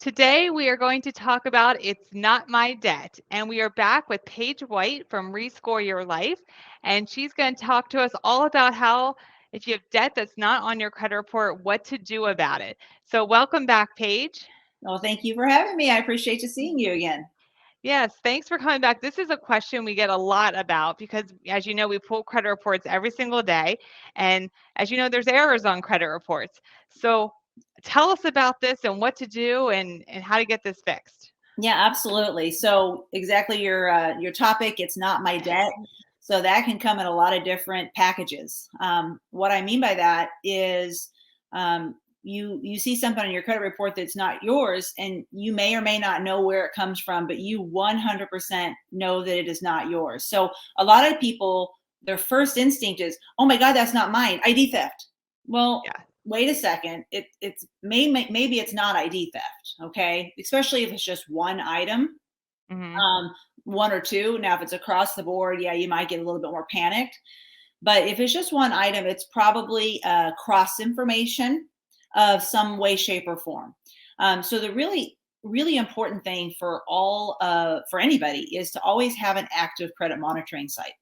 Today, we are going to talk about It's Not My Debt. And we are back with Paige White from Rescore Your Life. And she's going to talk to us all about how, if you have debt that's not on your credit report, what to do about it. So, welcome back, Paige. Well, thank you for having me. I appreciate you seeing you again. Yes, thanks for coming back. This is a question we get a lot about because, as you know, we pull credit reports every single day. And as you know, there's errors on credit reports. So, tell us about this and what to do and how to get this fixed. Yeah, absolutely. So exactly your topic. It's not my debt. So that can come in a lot of different packages. What I mean by that is you see something on your credit report that's not yours, and you may or may not know where it comes from, but you 100% know that it is not yours. So a lot of people, their first instinct is, "Oh my God, that's not mine. ID theft." Well, Yeah. wait a second. Maybe it's not ID theft, okay? Especially if it's just one item, Hmm. um, one or two. Now, if it's across the board, yeah, you might get a little bit more panicked. But if it's just one item, it's probably cross information of some way, shape, or form. So the really important thing for anybody is to always have an active credit monitoring site.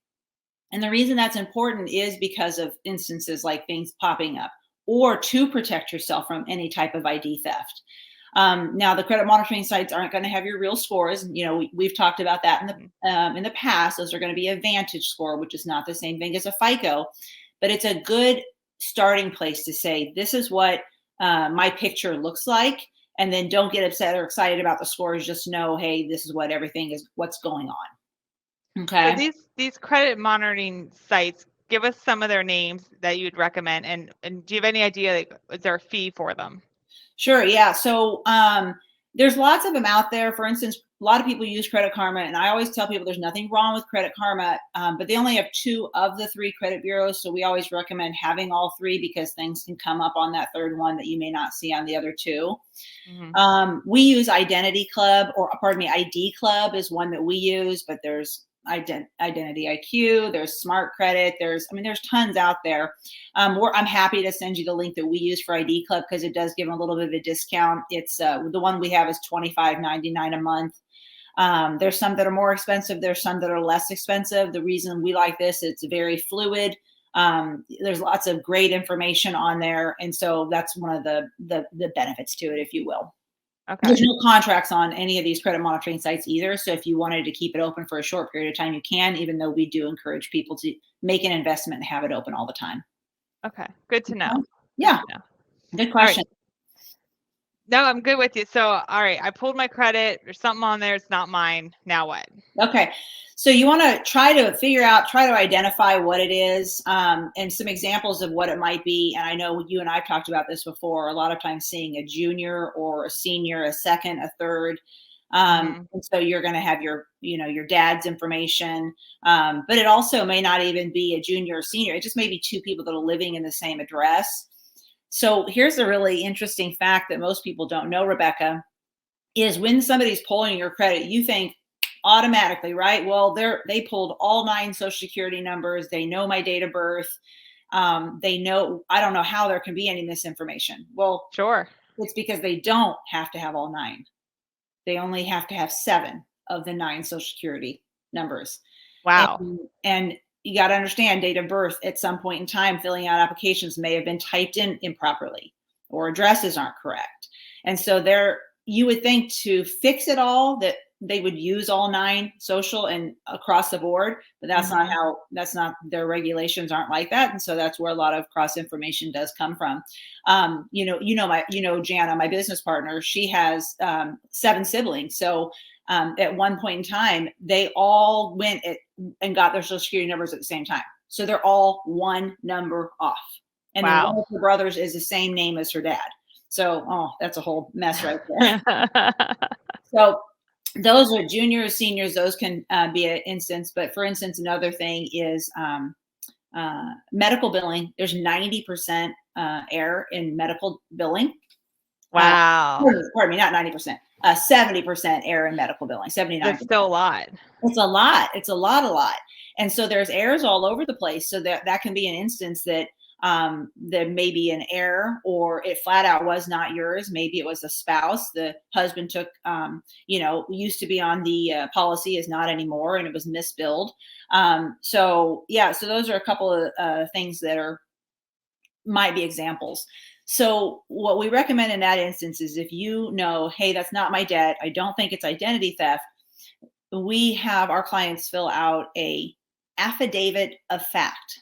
And the reason that's important is because of instances like things popping up, or to protect yourself from any type of ID theft. Now, the credit monitoring sites aren't going to have your real scores. You know, we've talked about that in the past. Those are going to be a Vantage score, which is not the same thing as a FICO, but it's a good starting place to say, this is what my picture looks like. And then don't get upset or excited about the scores. Just know, hey, this is what's going on. So Okay. these credit monitoring sites, give us some of their names that you'd recommend, and do you have any idea, like, is there a fee for them? Sure. Yeah. So there's lots of them out there. For instance, a lot of people use Credit Karma, and I always tell people there's nothing wrong with Credit Karma, but they only have two of the three credit bureaus. So we always recommend having all three because things can come up on that third one that you may not see on the other two. Hmm. We use Identity Club, or pardon me, ID Club is one that we use, but there's Identity IQ, there's Smart Credit, there's tons out there. I'm happy to send you the link that we use for ID Club because it does give them a little bit of a discount. It's the one we have is $25.99 a month. There's some that are more expensive. There's some that are less expensive. The reason we like this, it's very fluid. There's lots of great information on there, and so that's one of the benefits to it, if you will. Okay. There's no contracts on any of these credit monitoring sites either. So if you wanted to keep it open for a short period of time, you can, even though we do encourage people to make an investment and have it open all the time. Okay. Good to know. Good Yeah, to know. good All right. question. No, I'm good with you. So, all right, I pulled my credit. There's something on there. It's not mine. Now what? Okay. So you want to try to identify what it is, and some examples of what it might be. And I know you and I've talked about this before, a lot of times seeing a junior or a senior, a second, a third. Hmm. And so you're going to have your dad's information, but it also may not even be a junior or senior. It just may be two people that are living in the same address. So here's a really interesting fact that most people don't know, Rebecca, is when somebody's pulling your credit, you think automatically, right? Well, they pulled all 9 social security numbers. They know my date of birth. They know, I don't know how there can be any misinformation. Well, Sure. it's because they don't have to have all 9. They only have to have 7 of the 9 social security numbers. Wow. And you got to understand, date of birth at some point in time, filling out applications may have been typed in improperly, or addresses aren't correct. And so you would think to fix it all that they would use all 9 social and across the board, but Hmm. that's not, their regulations aren't like that. And so that's where a lot of cross information does come from. Jana, my business partner, she has 7 siblings. So at one point in time, they all went and got their social security numbers at the same time. So they're all one number off. And then one Wow. of her brothers is the same name as her dad. So, that's a whole mess right there. So those are juniors, seniors, those can be an instance. But for instance, another thing is medical billing. There's 90% error in medical billing. Uh, Wow. pardon me, not 90%, 70% error in medical billing, 79%. That's still a lot. It's a lot. It's a lot. And so there's errors all over the place. So that can be an instance that there may be an error, or it flat out was not yours. Maybe it was a spouse. The husband took, used to be on the policy, is not anymore, and it was misbilled. So those are a couple of things that might be examples. So what we recommend in that instance is, if you know, hey, that's not my debt, I don't think it's identity theft, we have our clients fill out a affidavit of fact.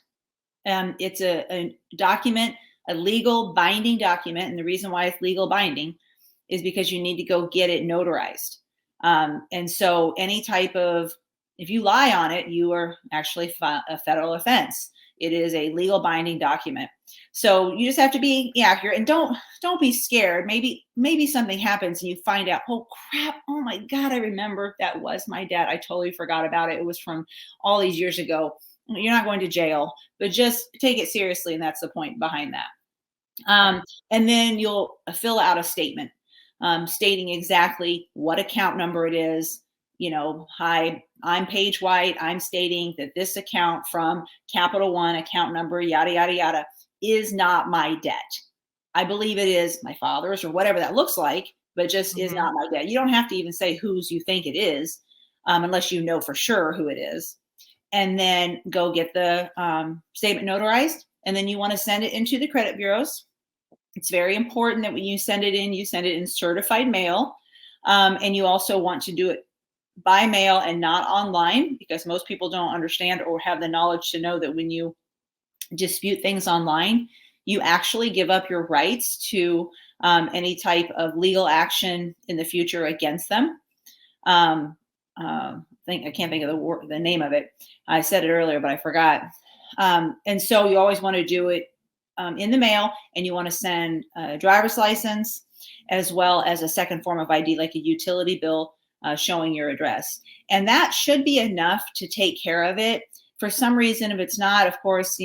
It's a document, a legal binding document. And the reason why it's legal binding is because you need to go get it notarized. And so if you lie on it, you are actually a federal offense. It is a legal binding document. So you just have to be accurate, and don't be scared. Maybe something happens and you find out, oh crap, oh my God, I remember that was my debt. I totally forgot about it. It was from all these years ago. You're not going to jail, but just take it seriously. And that's the point behind that. And then you'll fill out a statement stating exactly what account number it is. Hi, I'm Paige White. I'm stating that this account from Capital One, account number, yada, yada, yada, is not my debt. I believe it is my father's, or whatever that looks like, but just is not my debt. You don't have to even say whose you think it is, unless you know for sure who it is. And then go get the statement notarized. And then you want to send it into the credit bureaus. It's very important that when you send it in certified mail. And you also want to do it by mail and not online, because most people don't understand or have the knowledge to know that when you dispute things online, you actually give up your rights to any type of legal action in the future against them. I can't think of the name of it. I said it earlier, but I forgot. And so you always want to do it in the mail, and you want to send a driver's license as well as a second form of ID, like a utility bill showing your address. And that should be enough to take care of it. For some reason, if it's not, of course,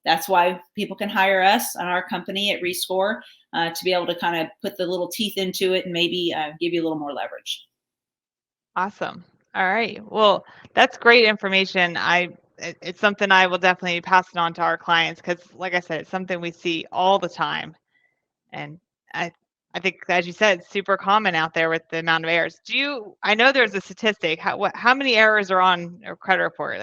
that's why people can hire us on our company at Rescore to be able to kind of put the little teeth into it and maybe give you a little more leverage. Awesome. All right. Well, that's great information. It's something I will definitely pass it on to our clients, because like I said, it's something we see all the time. And I think, as you said, it's super common out there with the amount of errors. I know there's a statistic, how many errors are on a credit report?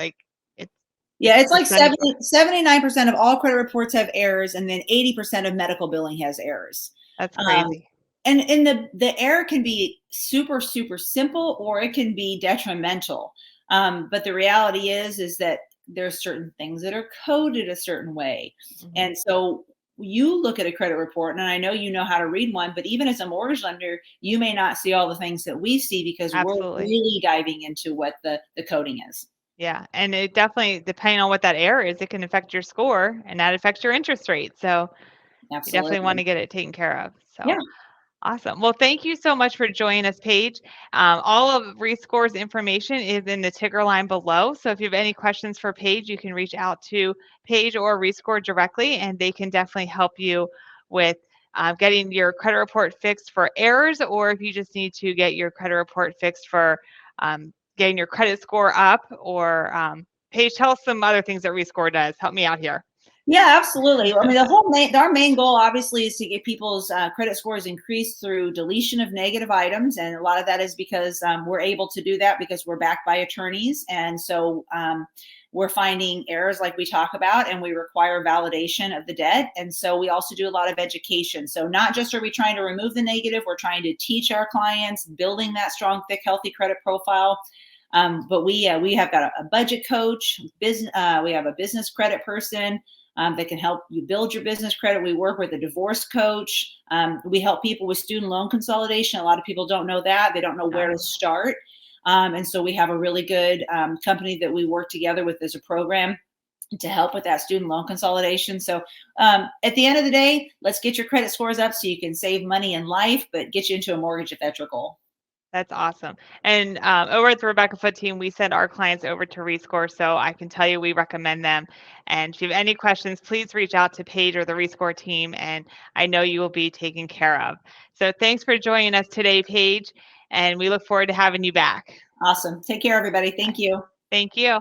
It's like 79% of all credit reports have errors, and then 80% of medical billing has errors. That's crazy. And the error can be super, super simple, or it can be detrimental. But the reality is that there's certain things that are coded a certain way. And so you look at a credit report, and I know you know how to read one, but even as a mortgage lender, you may not see all the things that we see, because we're really diving into what the coding is. Yeah. And it definitely, depending on what that error is, it can affect your score, and that affects your interest rate. So you definitely want to get it taken care of. So yeah. Awesome. Well, thank you so much for joining us, Paige. All of Rescore's information is in the ticker line below. So if you have any questions for Paige, you can reach out to Paige or Rescore directly, and they can definitely help you with getting your credit report fixed for errors, or if you just need to get your credit report fixed for getting your credit score up. Or Paige, tell us some other things that Rescore does. Help me out here. Yeah, absolutely. I mean, our main goal obviously is to get people's credit scores increased through deletion of negative items. And a lot of that is because we're able to do that because we're backed by attorneys. And so we're finding errors like we talk about, and we require validation of the debt. And so we also do a lot of education. So not just are we trying to remove the negative, we're trying to teach our clients, building that strong, thick, healthy credit profile. But we have got a budget coach, we have a business credit person that can help you build your business credit. We work with a divorce coach. We help people with student loan consolidation. A lot of people don't know that. They don't know where to start. And so we have a really good company that we work together with as a program to help with that student loan consolidation. So at the end of the day, let's get your credit scores up so you can save money in life, but get you into a mortgage if that's your goal. That's awesome. And over at the Rebecca Foote team, we send our clients over to Rescore, so I can tell you we recommend them. And if you have any questions, please reach out to Paige or the Rescore team, and I know you will be taken care of. So thanks for joining us today, Paige, and we look forward to having you back. Awesome. Take care, everybody. Thank you. Thank you.